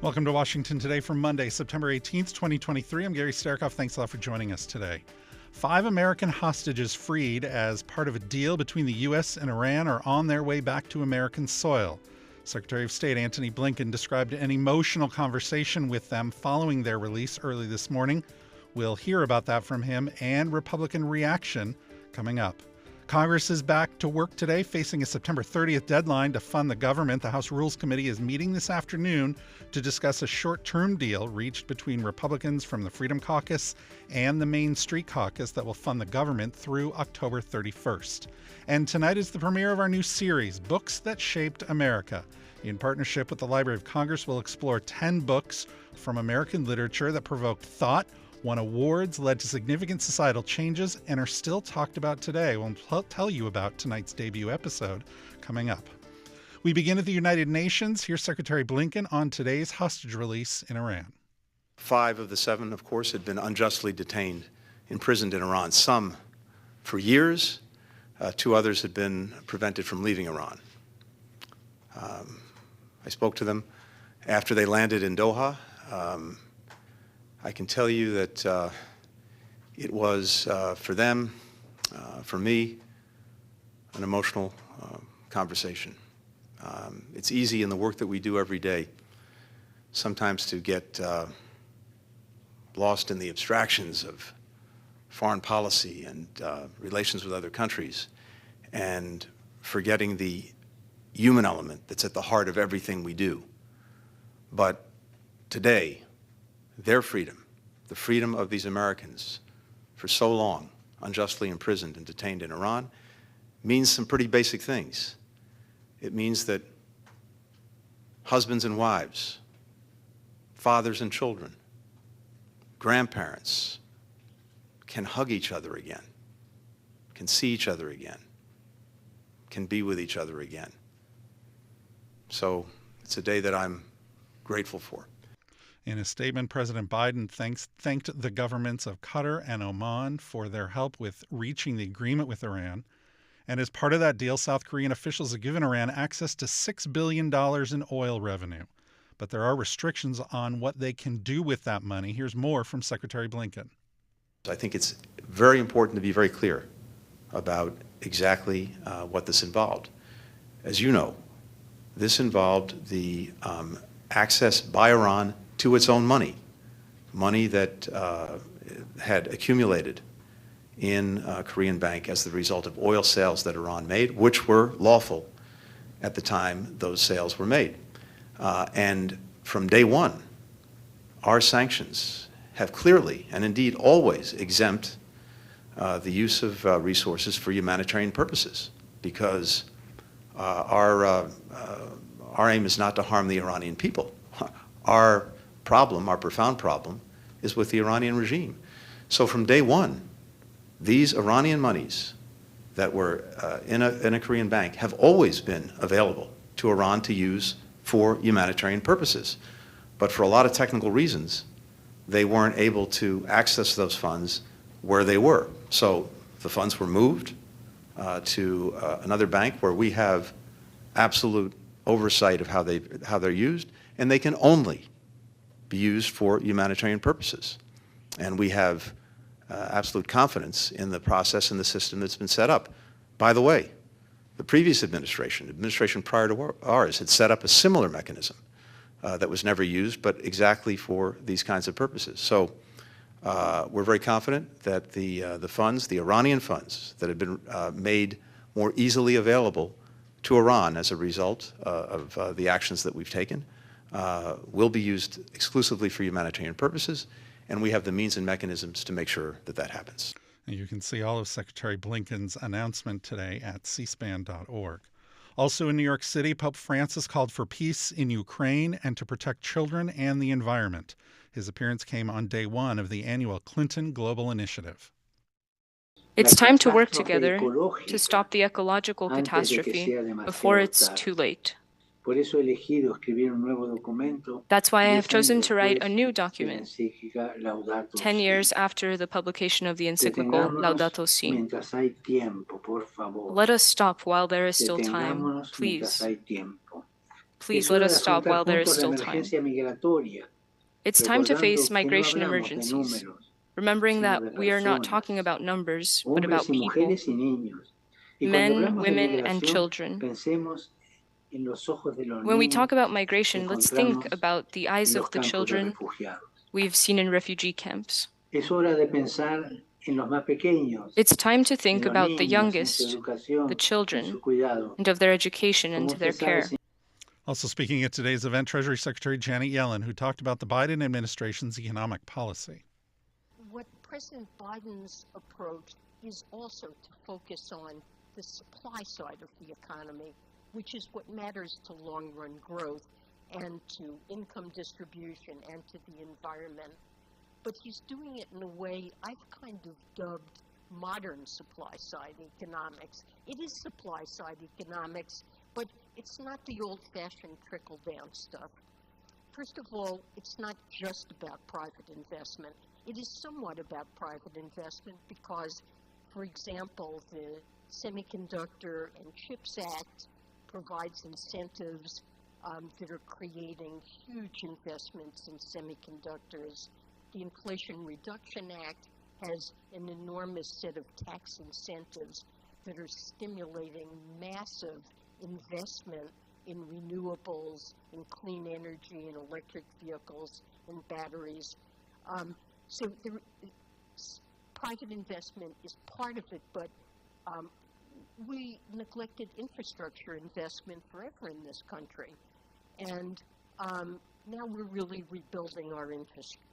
Welcome to Washington Today for Monday, September 18th, 2023. I'm Gary Sterkoff. Thanks a lot for joining us today. 5 American hostages freed as part of a deal between the U.S. and Iran are on their way back to American soil. Secretary of State Antony Blinken described an emotional conversation with them following their release early this morning. We'll hear about that from him and Republican reaction coming up. Congress is back to work today, facing a September 30th deadline to fund the government. The House Rules Committee is meeting this afternoon to discuss a short-term deal reached between Republicans from the Freedom Caucus and the Main Street Caucus that will fund the government through October 31st. And tonight is the premiere of our new series, Books That Shaped America. In partnership with the Library of Congress, we'll explore 10 books from American literature that provoked thought, won awards, led to significant societal changes, and are still talked about today. We'll tell you about tonight's debut episode coming up. We begin at the United Nations. Here's Secretary Blinken on today's hostage release in Iran. 5 of the 7, of course, had been unjustly detained, imprisoned in Iran, some for years. 2 others had been prevented from leaving Iran. I spoke to them after they landed in Doha. I can tell you that it was, for them, for me, an emotional conversation. It's easy in the work that we do every day sometimes to get lost in the abstractions of foreign policy and relations with other countries and forgetting the human element that's at the heart of everything we do. But today, their freedom, the freedom of these Americans for so long unjustly imprisoned and detained in Iran, means some pretty basic things. It means that husbands and wives, fathers and children, grandparents can hug each other again, can see each other again, can be with each other again. So it's a day that I'm grateful for. In a statement, President Biden thanked the governments of Qatar and Oman for their help with reaching the agreement with Iran. And as part of that deal, South Korean officials have given Iran access to $6 billion in oil revenue. But there are restrictions on what they can do with that money. Here's more from Secretary Blinken. I think it's very important to be very clear about exactly what this involved. As you know, this involved the access by Iran to its own money that had accumulated in a Korean bank as the result of oil sales that Iran made, which were lawful at the time those sales were made. And from day one, our sanctions have clearly and indeed always exempt the use of resources for humanitarian purposes, because our aim is not to harm the Iranian people. Our problem, our profound problem, is with the Iranian regime. So from day one, these Iranian monies that were in a Korean bank have always been available to Iran to use for humanitarian purposes. But for a lot of technical reasons, they weren't able to access those funds where they were. So the funds were moved to another bank where we have absolute oversight of how they're used, and they can only be used for humanitarian purposes. And we have absolute confidence in the process and the system that's been set up. By the way, the previous administration prior to ours, had set up a similar mechanism that was never used, but exactly for these kinds of purposes. So we're very confident that the funds, the Iranian funds that have been made more easily available to Iran as a result of the actions that we've taken, will be used exclusively for humanitarian purposes, and we have the means and mechanisms to make sure that that happens. And you can see all of Secretary Blinken's announcement today at cspan.org. Also in New York City, Pope Francis called for peace in Ukraine and to protect children and the environment. His appearance came on day 1 of the annual Clinton Global Initiative. It's time to work together to stop the ecological catastrophe before it's too late. That's why I have chosen to write a new document, 10 years after the publication of the encyclical Laudato Si. Let us stop while there is still time, please. Please let us stop while there is still time. It's time to face migration emergencies, remembering that we are not talking about numbers, but about people, men, women, and children. When we talk about migration, let's think about the eyes of the children we've seen in refugee camps. It's time to think about the youngest, the children, and of their education and their care. Also speaking at today's event, Treasury Secretary Janet Yellen, who talked about the Biden administration's economic policy. What President Biden's approach is also to focus on the supply side of the economy, which is what matters to long-run growth and to income distribution and to the environment. But he's doing it in a way I've kind of dubbed modern supply-side economics. It is supply-side economics, but it's not the old-fashioned trickle-down stuff. First of all, it's not just about private investment. It is somewhat about private investment because, for example, the Semiconductor and Chips Act provides incentives that are creating huge investments in semiconductors. The Inflation Reduction Act has an enormous set of tax incentives that are stimulating massive investment in renewables, in clean energy, in electric vehicles, in batteries. So private investment is part of it, but we neglected infrastructure investment forever in this country. And now we're really rebuilding our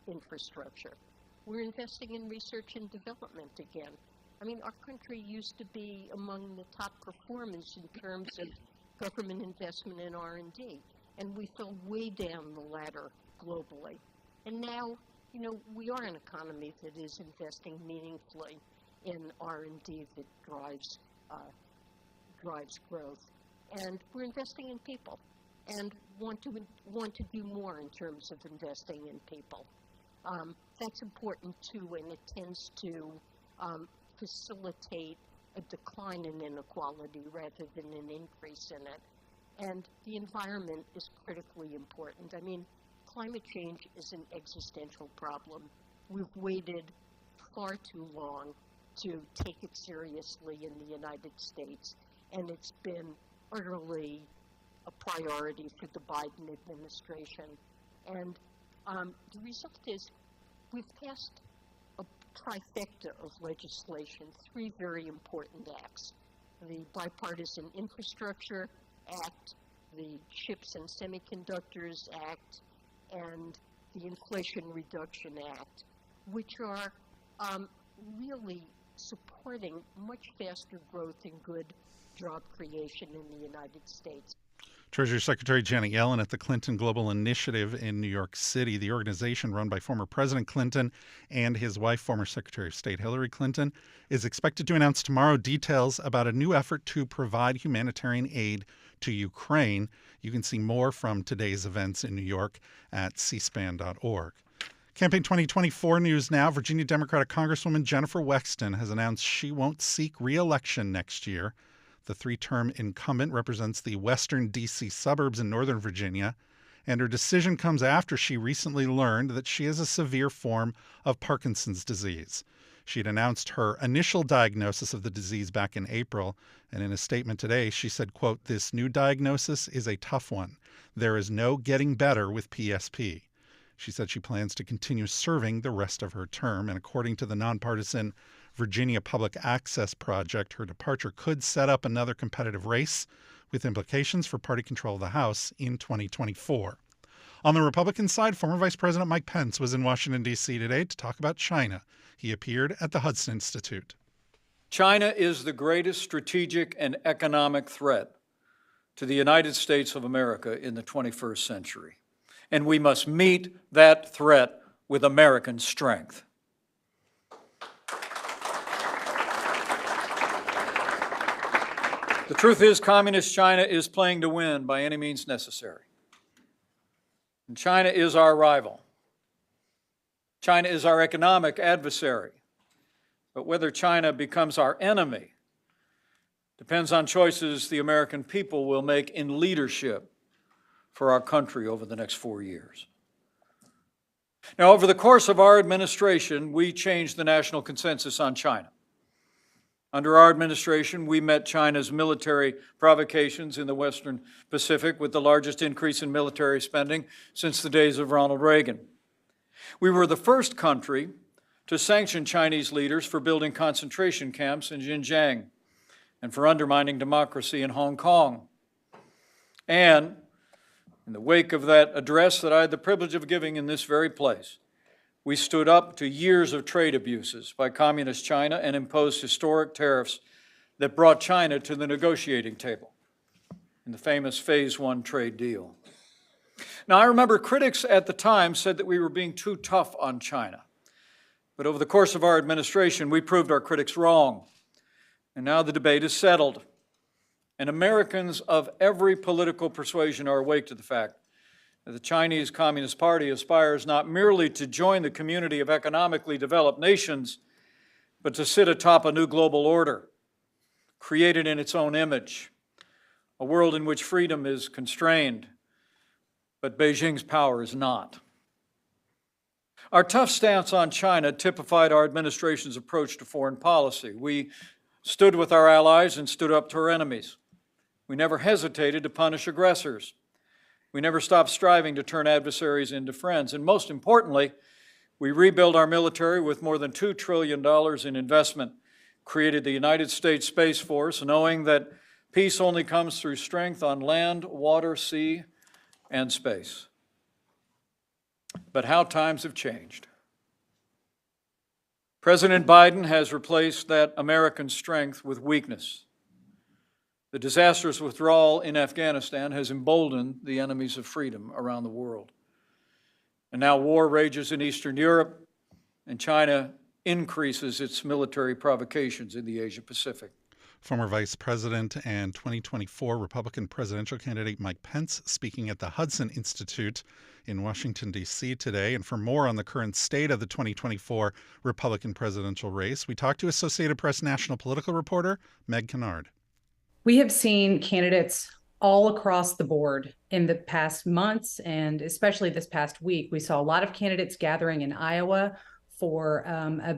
infrastructure. We're investing in research and development again. I mean, our country used to be among the top performers in terms of government investment in R&D, and we fell way down the ladder globally. And now, you know, we are an economy that is investing meaningfully in R&D that drives growth. And we're investing in people and want to do more in terms of investing in people. That's important too, and it tends to facilitate a decline in inequality rather than an increase in it. And the environment is critically important. I mean, climate change is an existential problem. We've waited far too long to take it seriously in the United States, and it's been utterly a priority for the Biden administration. And the result is we've passed a trifecta of legislation, 3 very important acts: the Bipartisan Infrastructure Act, the Chips and Semiconductors Act, and the Inflation Reduction Act, which are really supporting much faster growth and good job creation in the United States. Treasury Secretary Janet Yellen at the Clinton Global Initiative in New York City, the organization run by former President Clinton and his wife, former Secretary of State Hillary Clinton, is expected to announce tomorrow details about a new effort to provide humanitarian aid to Ukraine. You can see more from today's events in New York at cspan.org. Campaign 2024 news now. Virginia Democratic Congresswoman Jennifer Wexton has announced she won't seek re-election next year. The 3-term incumbent represents the western D.C. suburbs in Northern Virginia, and her decision comes after she recently learned that she has a severe form of Parkinson's disease. She had announced her initial diagnosis of the disease back in April, and in a statement today, she said, quote, "This new diagnosis is a tough one. There is no getting better with PSP." She said she plans to continue serving the rest of her term, and according to the nonpartisan Virginia Public Access Project, her departure could set up another competitive race with implications for party control of the House in 2024. On the Republican side, former Vice President Mike Pence was in Washington, D.C. today to talk about China. He appeared at the Hudson Institute. China is the greatest strategic and economic threat to the United States of America in the 21st century, and we must meet that threat with American strength. The truth is, Communist China is playing to win by any means necessary. And China is our rival. China is our economic adversary. But whether China becomes our enemy depends on choices the American people will make in leadership for our country over the next 4 years. Now, over the course of our administration, we changed the national consensus on China. Under our administration, we met China's military provocations in the Western Pacific with the largest increase in military spending since the days of Ronald Reagan. We were the first country to sanction Chinese leaders for building concentration camps in Xinjiang and for undermining democracy in Hong Kong. And in the wake of that address that I had the privilege of giving in this very place, we stood up to years of trade abuses by Communist China and imposed historic tariffs that brought China to the negotiating table in the famous Phase 1 trade deal. Now, I remember critics at the time said that we were being too tough on China. But over the course of our administration, we proved our critics wrong. And now the debate is settled. And Americans of every political persuasion are awake to the fact that the Chinese Communist Party aspires not merely to join the community of economically developed nations, but to sit atop a new global order, created in its own image, a world in which freedom is constrained, but Beijing's power is not. Our tough stance on China typified our administration's approach to foreign policy. We stood with our allies and stood up to our enemies. We never hesitated to punish aggressors. We never stopped striving to turn adversaries into friends. And most importantly, we rebuilt our military with more than $2 trillion in investment, created the United States Space Force, knowing that peace only comes through strength on land, water, sea, and space. But how times have changed. President Biden has replaced that American strength with weakness. The disastrous withdrawal in Afghanistan has emboldened the enemies of freedom around the world. And now war rages in Eastern Europe, and China increases its military provocations in the Asia Pacific. Former Vice President and 2024 Republican presidential candidate Mike Pence speaking at the Hudson Institute in Washington, D.C. today. And for more on the current state of the 2024 Republican presidential race, we talked to Associated Press national political reporter Meg Kennard. We have seen candidates all across the board in the past months, and especially this past week. We saw a lot of candidates gathering in Iowa for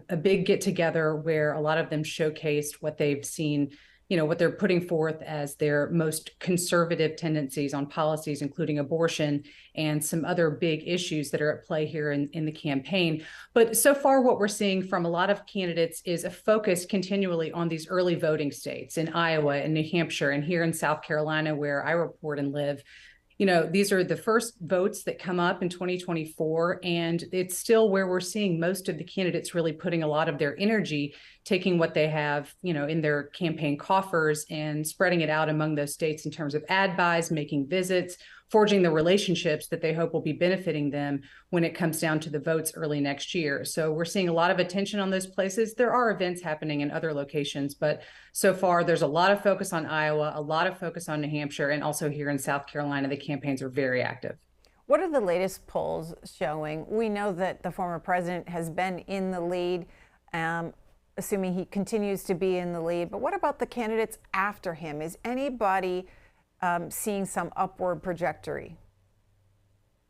a big get-together where a lot of them showcased what they've seen, what they're putting forth as their most conservative tendencies on policies, including abortion and some other big issues that are at play here in the campaign. But so far, what we're seeing from a lot of candidates is a focus continually on these early voting states in Iowa and New Hampshire and here in South Carolina, where I report and live. These are the first votes that come up in 2024, and it's still where we're seeing most of the candidates really putting a lot of their energy, taking what they have, in their campaign coffers and spreading it out among those states in terms of ad buys, making visits, forging the relationships that they hope will be benefiting them when it comes down to the votes early next year. So we're seeing a lot of attention on those places. There are events happening in other locations, but so far there's a lot of focus on Iowa, a lot of focus on New Hampshire, and also here in South Carolina, the campaigns are very active. What are the latest polls showing? We know that the former president has been in the lead, assuming he continues to be in the lead, but what about the candidates after him? Is anybody seeing some upward trajectory?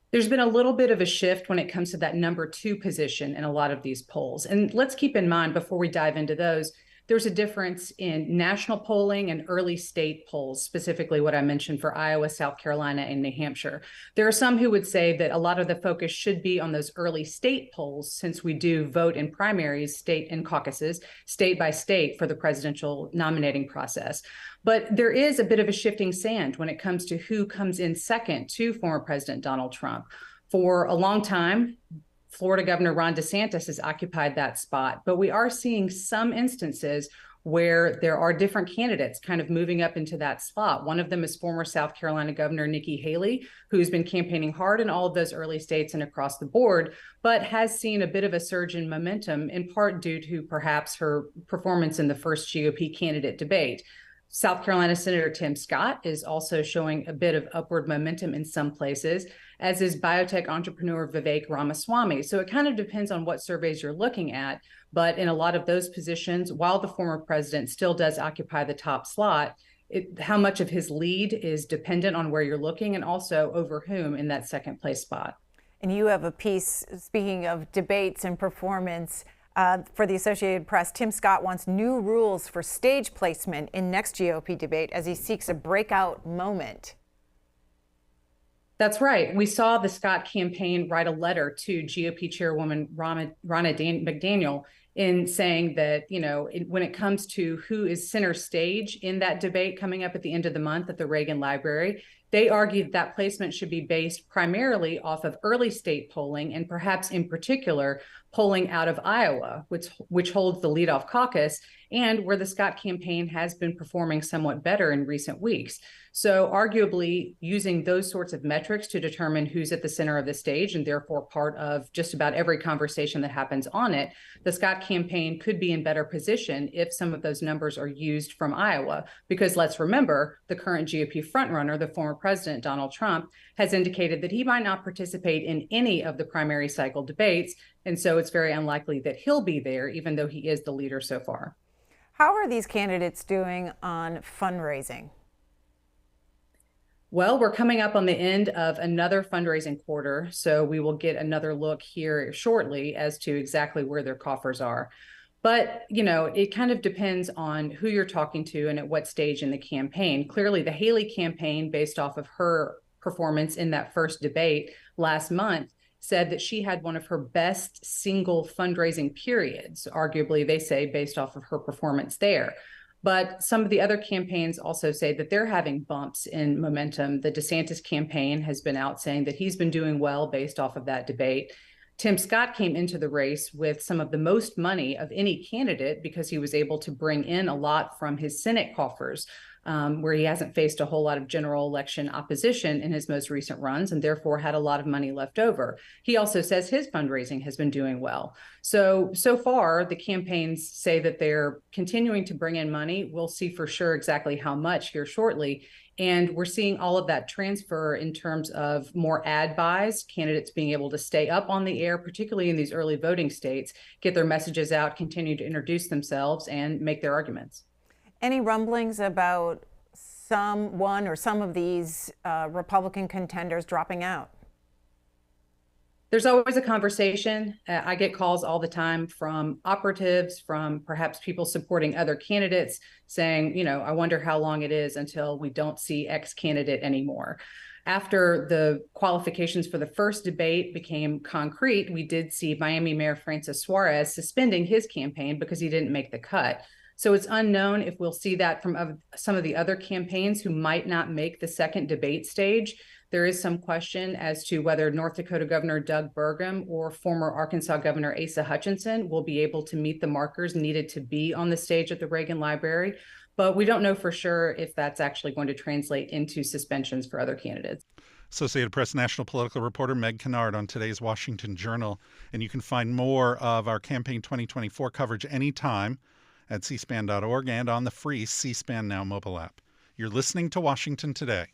There's been a little bit of a shift when it comes to that number 2 position in a lot of these polls. And let's keep in mind, before we dive into those, there's a difference in national polling and early state polls, specifically what I mentioned for Iowa, South Carolina, and New Hampshire. There are some who would say that a lot of the focus should be on those early state polls, since we do vote in primaries, state and caucuses, state by state for the presidential nominating process. But there is a bit of a shifting sand when it comes to who comes in second to former President Donald Trump. For a long time, Florida Governor Ron DeSantis has occupied that spot, but we are seeing some instances where there are different candidates kind of moving up into that slot. One of them is former South Carolina Governor Nikki Haley, who's been campaigning hard in all of those early states and across the board, but has seen a bit of a surge in momentum, in part due to perhaps her performance in the first GOP candidate debate. South Carolina Senator Tim Scott is also showing a bit of upward momentum in some places, as is biotech entrepreneur Vivek Ramaswamy. So it kind of depends on what surveys you're looking at. But in a lot of those positions, while the former president still does occupy the top slot, how much of his lead is dependent on where you're looking and also over whom in that second place spot. And you have a piece, speaking of debates and performance, for the Associated Press. Tim Scott wants new rules for stage placement in next GOP debate as he seeks a breakout moment. That's right. We saw the Scott campaign write a letter to GOP chairwoman Ronna McDaniel in saying that, when it comes to who is center stage in that debate coming up at the end of the month at the Reagan Library, they argued that placement should be based primarily off of early state polling and perhaps in particular polling out of Iowa, which holds the leadoff caucus and where the Scott campaign has been performing somewhat better in recent weeks. So arguably using those sorts of metrics to determine who's at the center of the stage and therefore part of just about every conversation that happens on it, the Scott campaign could be in better position if some of those numbers are used from Iowa. Because let's remember, the current GOP frontrunner, the former president, Donald Trump, has indicated that he might not participate in any of the primary cycle debates. And so it's very unlikely that he'll be there, even though he is the leader so far. How are these candidates doing on fundraising? Well, we're coming up on the end of another fundraising quarter, so we will get another look here shortly as to exactly where their coffers are. But, it kind of depends on who you're talking to and at what stage in the campaign. Clearly, the Haley campaign, based off of her performance in that first debate last month, said that she had one of her best single fundraising periods, arguably, they say, based off of her performance there. But some of the other campaigns also say that they're having bumps in momentum. The DeSantis campaign has been out saying that he's been doing well based off of that debate. Tim Scott came into the race with some of the most money of any candidate because he was able to bring in a lot from his Senate coffers, where he hasn't faced a whole lot of general election opposition in his most recent runs and therefore had a lot of money left over. He also says his fundraising has been doing well. So far, the campaigns say that they're continuing to bring in money. We'll see for sure exactly how much here shortly. And we're seeing all of that transfer in terms of more ad buys, candidates being able to stay up on the air, particularly in these early voting states, get their messages out, continue to introduce themselves, and make their arguments. Any rumblings about one or some of these Republican contenders dropping out? There's always a conversation. I get calls all the time from operatives, from perhaps people supporting other candidates saying, I wonder how long it is until we don't see X candidate anymore. After the qualifications for the first debate became concrete, we did see Miami Mayor Francis Suarez suspending his campaign because he didn't make the cut. So it's unknown if we'll see that from some of the other campaigns who might not make the second debate stage. There is some question as to whether North Dakota Governor Doug Burgum or former Arkansas Governor Asa Hutchinson will be able to meet the markers needed to be on the stage at the Reagan Library. But we don't know for sure if that's actually going to translate into suspensions for other candidates. Associated Press national political reporter Meg Kennard on today's Washington Journal. And you can find more of our Campaign 2024 coverage anytime at cspan.org and on the free C-SPAN Now mobile app. You're listening to Washington Today.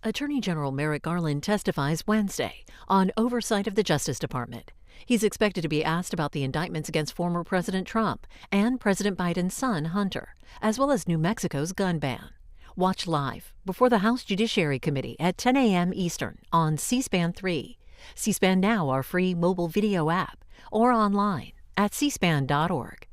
Attorney General Merrick Garland testifies Wednesday on oversight of the Justice Department. He's expected to be asked about the indictments against former President Trump and President Biden's son, Hunter, as well as New Mexico's gun ban. Watch live before the House Judiciary Committee at 10 a.m. Eastern on C-SPAN 3, C-SPAN Now, our free mobile video app, or online at cspan.org.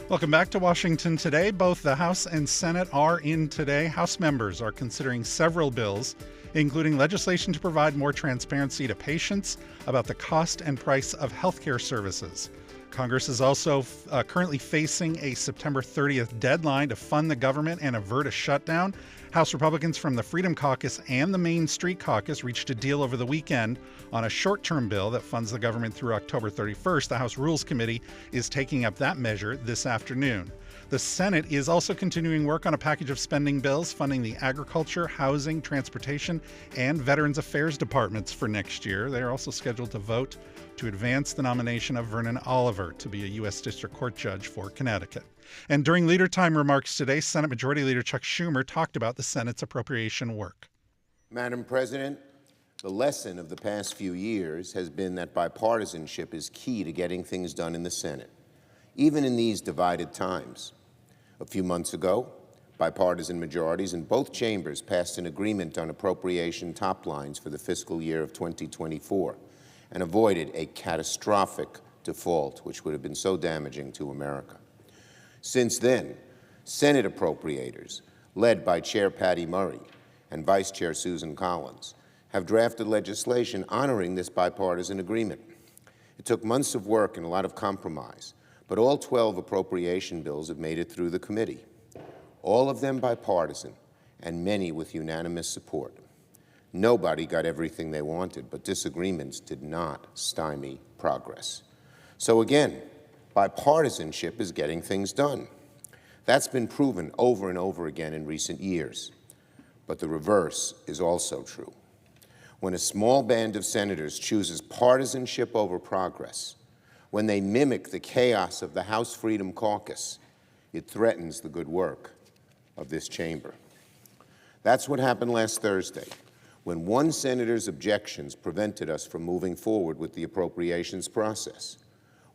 Welcome back to Washington Today. Both the House and Senate are in today. House members are considering several bills, including legislation to provide more transparency to patients about the cost and price of healthcare services. Congress is also currently facing a September 30th deadline to fund the government and avert a shutdown. House Republicans from the Freedom Caucus and the Main Street Caucus reached a deal over the weekend on a short-term bill that funds the government through October 31st. The House Rules Committee is taking up that measure this afternoon. The Senate is also continuing work on a package of spending bills funding the agriculture, housing, transportation, and Veterans Affairs departments for next year. They are also scheduled to vote to advance the nomination of Vernon Oliver to be a U.S. District Court judge for Connecticut. And during Leader Time remarks today, Senate Majority Leader Chuck Schumer talked about the Senate's appropriation work. Madam President, the lesson of the past few years has been that bipartisanship is key to getting things done in the Senate. even in these divided times. A few months ago, bipartisan majorities in both chambers passed an agreement on appropriation top lines for the fiscal year of 2024 and avoided a catastrophic default, which would have been so damaging to America. Since then, Senate appropriators, led by Chair Patty Murray and Vice Chair Susan Collins, have drafted legislation honoring this bipartisan agreement. It took months of work and a lot of compromise, but all 12 appropriation bills have made it through the committee, all of them bipartisan and many with unanimous support. Nobody got everything they wanted, but disagreements did not stymie progress. So again, bipartisanship is getting things done. That's been proven over and over again in recent years. But the reverse is also true. When a small band of senators chooses partisanship over progress, when they mimic the chaos of the House Freedom Caucus, it threatens the good work of this chamber. That's what happened last Thursday, when one senator's objections prevented us from moving forward with the appropriations process.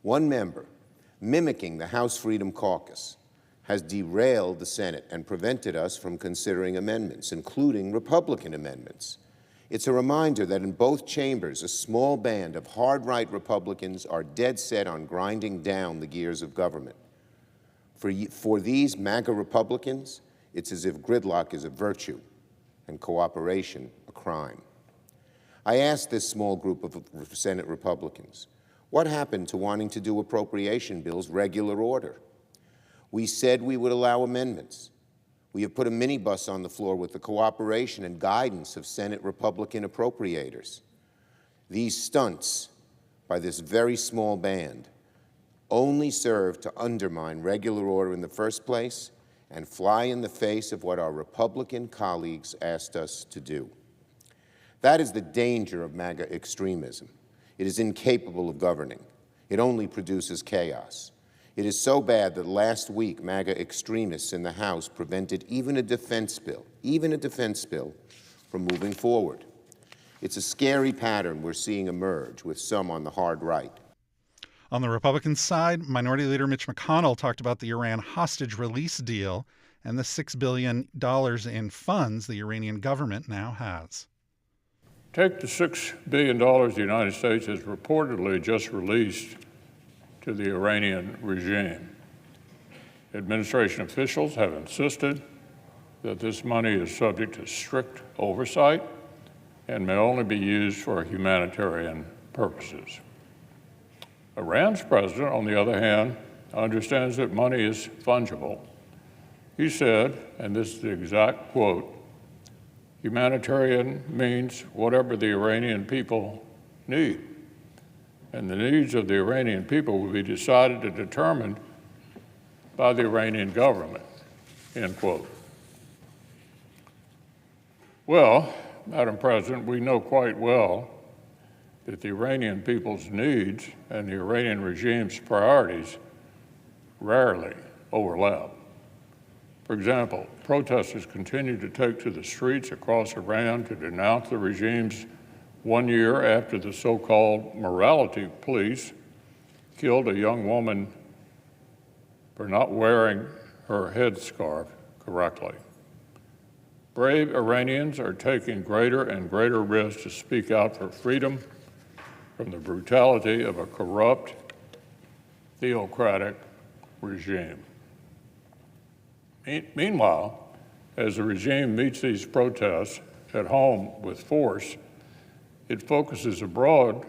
One member, mimicking the House Freedom Caucus, has derailed the Senate and prevented us from considering amendments, including Republican amendments. It's a reminder that in both chambers, a small band of hard-right Republicans are dead set on grinding down the gears of government. For these MAGA Republicans, it's as if gridlock is a virtue and cooperation a crime. I asked this small group of Senate Republicans, what happened to wanting to do appropriation bills regular order? We said we would allow amendments. We have put a minibus on the floor with the cooperation and guidance of Senate Republican appropriators. These stunts by this very small band only serve to undermine regular order in the first place and fly in the face of what our Republican colleagues asked us to do. That is the danger of MAGA extremism. It is incapable of governing. It only produces chaos. It is so bad that last week MAGA extremists in the House prevented even a defense bill, from moving forward. It's a scary pattern we're seeing emerge with some on the hard right. On the Republican side, Minority Leader Mitch McConnell talked about the Iran hostage release deal and the $6 billion in funds the Iranian government now has. Take the $6 billion the United States has reportedly just released to the Iranian regime. Administration officials have insisted that this money is subject to strict oversight and may only be used for humanitarian purposes. Iran's president, on the other hand, understands that money is fungible. He said, and this is the exact quote, "Humanitarian means whatever the Iranian people need, and the needs of the Iranian people will be decided and determined by the Iranian government," end quote. Well, Madam President, we know quite well that the Iranian people's needs and the Iranian regime's priorities rarely overlap. For example, protesters continue to take to the streets across Iran to denounce the regime's 1 year after the so-called morality police killed a young woman for not wearing her headscarf correctly. Brave Iranians are taking greater and greater risks to speak out for freedom from the brutality of a corrupt, theocratic regime. Meanwhile, as the regime meets these protests at home with force, it focuses abroad,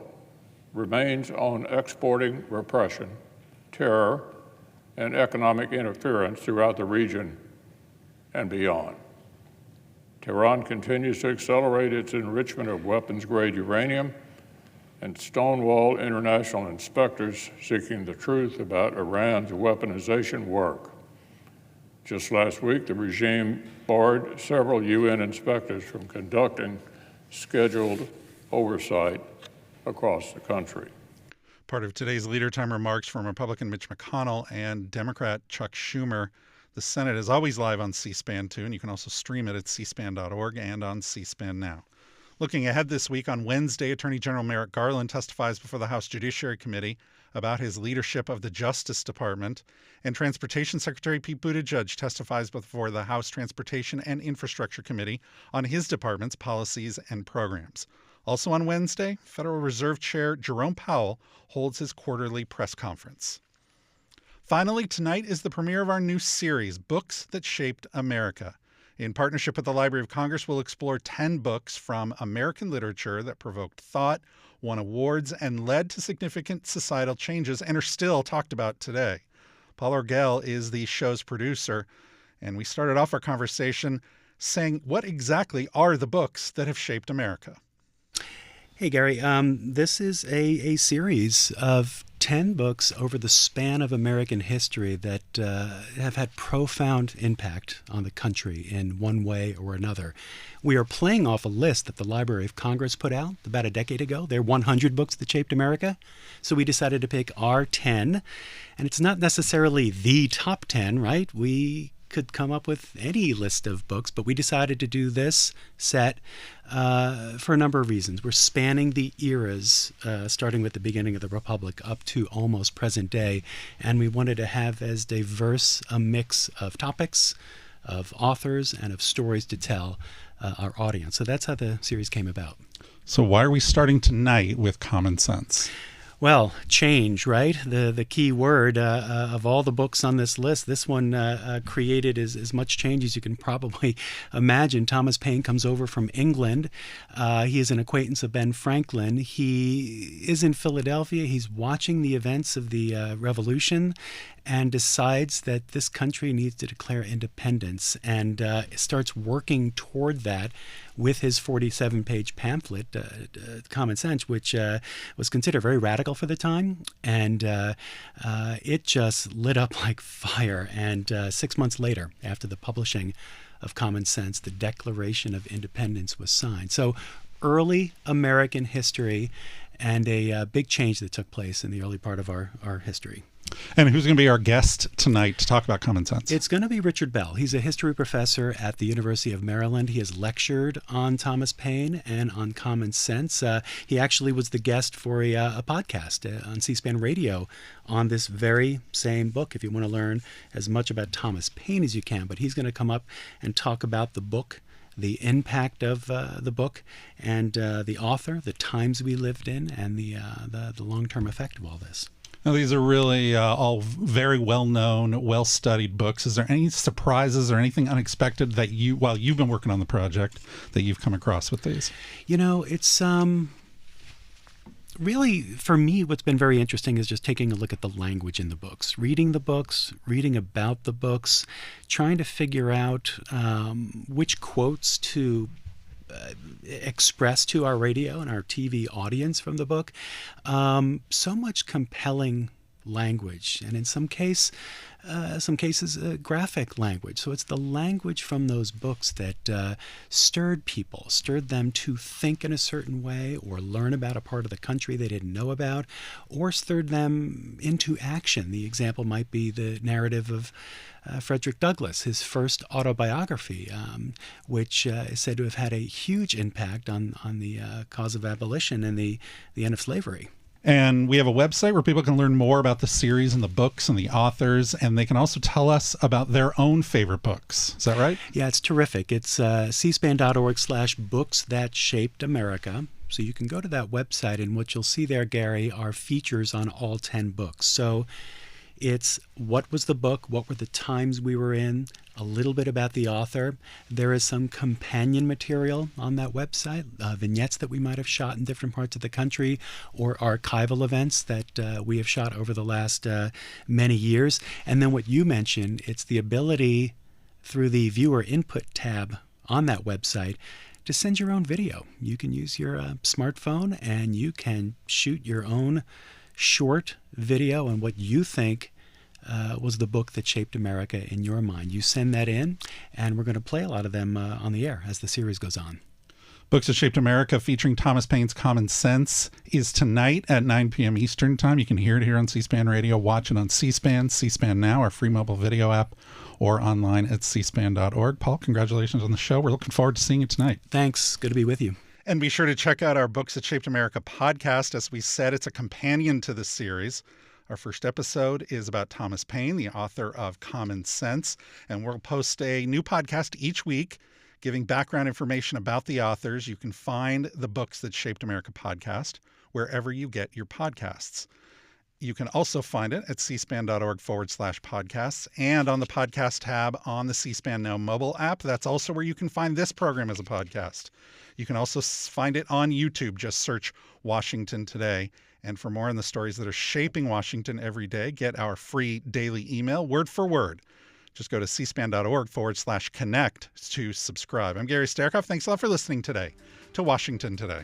remains on exporting repression, terror, and economic interference throughout the region and beyond. Tehran continues to accelerate its enrichment of weapons-grade uranium and stonewall international inspectors seeking the truth about Iran's weaponization work. Just last week, the regime barred several UN inspectors from conducting scheduled oversight across the country. Part of today's Leader Time remarks from Republican Mitch McConnell and Democrat Chuck Schumer. The Senate is always live on C-SPAN too, and you can also stream it at cspan.org and on C-SPAN Now. Looking ahead this week, on Wednesday, Attorney General Merrick Garland testifies before the House Judiciary Committee about his leadership of the Justice Department, and Transportation Secretary Pete Buttigieg testifies before the House Transportation and Infrastructure Committee on his department's policies and programs. Also on Wednesday, Federal Reserve Chair Jerome Powell holds his quarterly press conference. Finally, tonight is the premiere of our new series, Books That Shaped America. In partnership with the Library of Congress, we'll explore 10 books from American literature that provoked thought, won awards, and led to significant societal changes and are still talked about today. Paul Orgel is the show's producer, and we started off our conversation saying, what exactly are the books that have shaped America? Hey, Gary. This is a series of 10 books over the span of American history that have had profound impact on the country in one way or another. We are playing off a list that the Library of Congress put out about a decade ago. There are 100 books that shaped America. So we decided to pick our 10. And it's not necessarily the top 10, right? We could come up with any list of books, but we decided to do this set for a number of reasons. We're spanning the eras, starting with the beginning of the Republic up to almost present day, and we wanted to have as diverse a mix of topics, of authors, and of stories to tell our audience. So that's how the series came about. So why are we starting tonight with Common Sense? Well, change, right? The key word of all the books on this list. This one created as much change as you can probably imagine. Thomas Paine comes over from England. He is an acquaintance of Ben Franklin. He is in Philadelphia. He's watching the events of the Revolution and decides that this country needs to declare independence, and starts working toward that with his 47-page pamphlet, Common Sense, which was considered very radical for the time, and it just lit up like fire. And 6 months later, after the publishing of Common Sense, the Declaration of Independence was signed. So early American history, and a big change that took place in the early part of our history. And who's going to be our guest tonight to talk about Common Sense? It's going to be Richard Bell. He's a history professor at the University of Maryland. He has lectured on Thomas Paine and on Common Sense. He actually was the guest for a podcast on C-SPAN radio on this very same book, if you want to learn as much about Thomas Paine as you can. But he's going to come up and talk about the book, the impact of the book, and the author, the times we lived in, and the long-term effect of all this. Now, these are really all very well-known, well-studied books. Is there any surprises or anything unexpected that while you've been working on the project, that you've come across with these? You know, it's really, for me, what's been very interesting is just taking a look at the language in the books, reading about the books, trying to figure out which quotes to express to our radio and our TV audience from the book. So much compelling language, and in some cases, graphic language. So it's the language from those books that stirred them to think in a certain way, or learn about a part of the country they didn't know about, or stirred them into action. The example might be the narrative of Frederick Douglass, his first autobiography, which is said to have had a huge impact on the cause of abolition and the end of slavery. And we have a website where people can learn more about the series and the books and the authors, and they can also tell us about their own favorite books. Is that right? Yeah, it's terrific. It's cspan.org/books that shaped America. So you can go to that website, and what you'll see there, Gary, are features on all 10 books. So it's what was the book, what were the times we were in, a little bit about the author. There is some companion material on that website, vignettes that we might have shot in different parts of the country, or archival events that we have shot over the last many years. And then what you mentioned, it's the ability through the viewer input tab on that website to send your own video. You can use your smartphone, and you can shoot your own short video on what you think was the book that shaped America in your mind. You send that in, and we're going to play a lot of them on the air as the series goes on. Books That Shaped America, featuring Thomas Paine's Common Sense, is tonight at 9 p.m. Eastern Time. You can hear it here on C-SPAN Radio, watch it on C-SPAN, C-SPAN Now, our free mobile video app, or online at cspan.org. Paul, congratulations on the show. We're looking forward to seeing it tonight. Thanks. Good to be with you. And be sure to check out our Books That Shaped America podcast. As we said, it's a companion to this series. Our first episode is about Thomas Paine, the author of Common Sense, and we'll post a new podcast each week giving background information about the authors. You can find the Books That Shaped America podcast wherever you get your podcasts. You can also find it at cspan.org/podcasts and on the podcast tab on the C-SPAN Now mobile app. That's also where you can find this program as a podcast. You can also find it on YouTube. Just search Washington Today. And for more on the stories that are shaping Washington every day, get our free daily email, word for word. Just go to cspan.org/connect to subscribe. I'm Gary Sterkoff. Thanks a lot for listening today to Washington Today.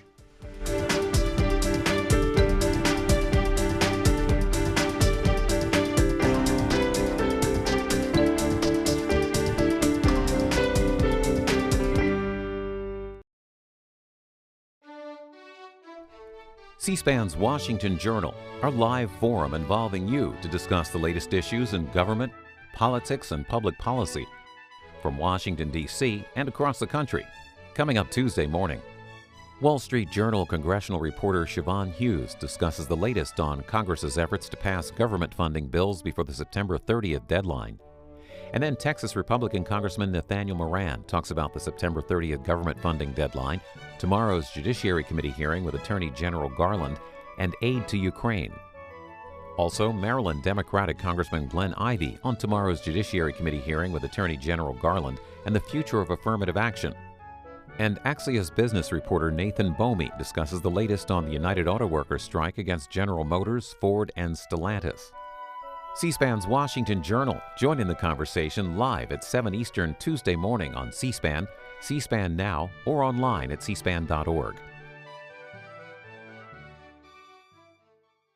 C-SPAN's Washington Journal, our live forum involving you to discuss the latest issues in government, politics, and public policy from Washington, D.C. and across the country. Coming up Tuesday morning, Wall Street Journal congressional reporter Siobhan Hughes discusses the latest on Congress's efforts to pass government funding bills before the September 30th deadline. And then Texas Republican Congressman Nathaniel Moran talks about the September 30th government funding deadline, tomorrow's Judiciary Committee hearing with Attorney General Garland, and aid to Ukraine. Also, Maryland Democratic Congressman Glenn Ivey on tomorrow's Judiciary Committee hearing with Attorney General Garland and the future of affirmative action. And Axios business reporter Nathan Bomey discusses the latest on the United Auto Workers strike against General Motors, Ford, and Stellantis. C-SPAN's Washington Journal. Join in the conversation live at 7 Eastern Tuesday morning on C-SPAN, C-SPAN Now, or online at cspan.org.